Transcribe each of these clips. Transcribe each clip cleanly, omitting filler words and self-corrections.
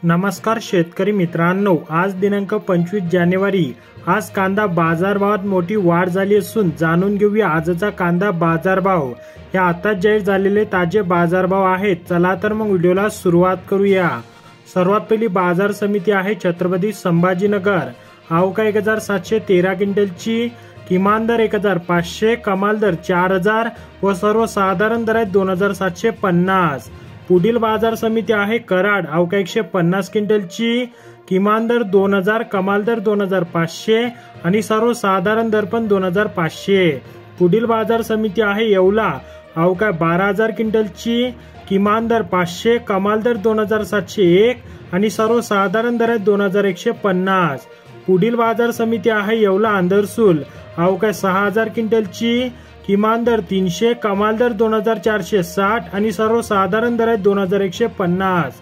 नमस्कार शेतकरी मित्रांनो, आज दिनांक 25 जानेवारी। आज कांदा बाजारभावात मोठी वाढ झाली असून जाणून घेऊया आजचा कांदा बाजारभाव। हे आता जाहीर झालेले ताजे बाजारभाव आहेत। चला तर मग व्हिडिओला सुरुवात करूया। सर्वात पहिली बाजार समिती आहे छत्रपती संभाजीनगर। आवका 1713 क्विंटलची, किमान दर 1500, कमाल दर 4000 व सर्वसाधारण दर आहे 2750। पुढील बाजार समिती आहे कराड। आवका 150 क्विंटलची, किमान दर 2000, कमाल दर 2500 आणि सर्वसाधारण दर पण 2500। पुढील बाजार समिती आहे येवला। आवका 12000 क्विंटलची, किमान दर 500, कमाल दर 2701 आणि सर्वसाधारण दर आहे 2150। पुढील बाजार समिती आहे येवला आंधरसूल। आवका 6000 क्विंटलची, किमान दर 300, कमाल दर 2460 आणि सर्वसाधारण दर आहे 2150।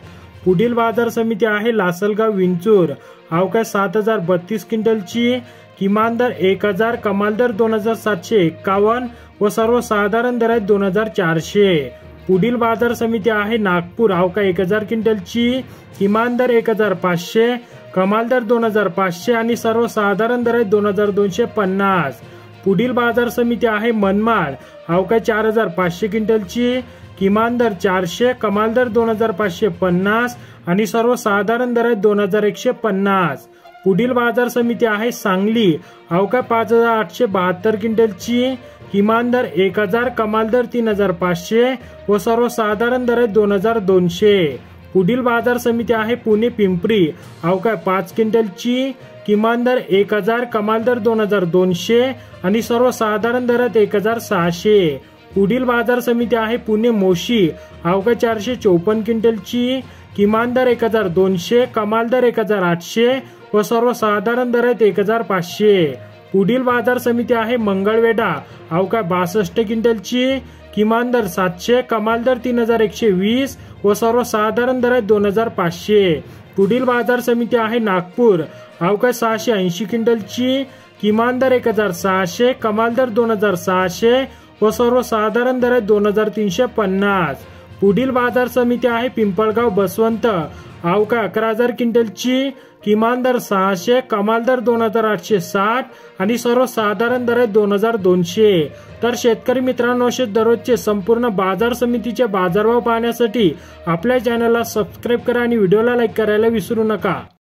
पुढील बाजार समिती आहे लासलगाव विंचूर। आवका 7032 क्विंटलची, किमान दर 1000, कमाल दर 2751 व सर्वसाधारण दर आहे 2400। पुढील बाजार समिती आहे नागपूर। आवका 1000 क्विंटलची, किमान दर 1500, कमाल दर 2500 आणि सर्वसाधारण दर आहे 2250। पुढील बाजार समिती आहे मनमाड। आवका 4500 क्विंटलची, किमान दर 400, कमाल दर 2550 आणि सर्वसाधारण दर आहे 2150। पुढील बाजार समिती आहे सांगली। आवका 5872 क्विंटलची, किमान दर 1000, कमाल दर 3500 व सर्वसाधारण दर आहे 2200। पुढील बाजार समिती आहे पुणे पिंपरी। आवका 5 क्विंटलची, किमान दर 1000, कमाल दर 2200 आणि सर्वसाधारण दरात 1600। पुढील बाजार समिती आहे पुणे मोशी। आवका 454 क्विंटलची, किमान दर 1200, कमाल दर 1800 व सर्वसाधारण दरात 1500। पुढील बाजार समिती आहे मंगळवेढा। आवका 62 क्विंटलची, किमान दर 700, कमाल दर 3120 व सर्वसाधारण दर आहे 2500। पुढील बाजार समिती आहे नागपूर। आवका 680 क्विंटलची, किमान दर 1600, कमाल दर 2600 व सर्वसाधारण दर आहे 2350। पुढील बाजार समिती आहे पिंपळगाव बसवंत। आवका 11000 क्विंटलची, किमान दर 600, कमाल दर 2860 आणि सर्वसाधारण दर आहे 2200। तर शेतकरी मित्रांनो, असे दररोजचे संपूर्ण बाजार समितीचे बाजारभाव पाहण्यासाठी आपल्या चॅनलला सबस्क्राईब करा आणि व्हिडिओला लाईक करायला विसरू नका।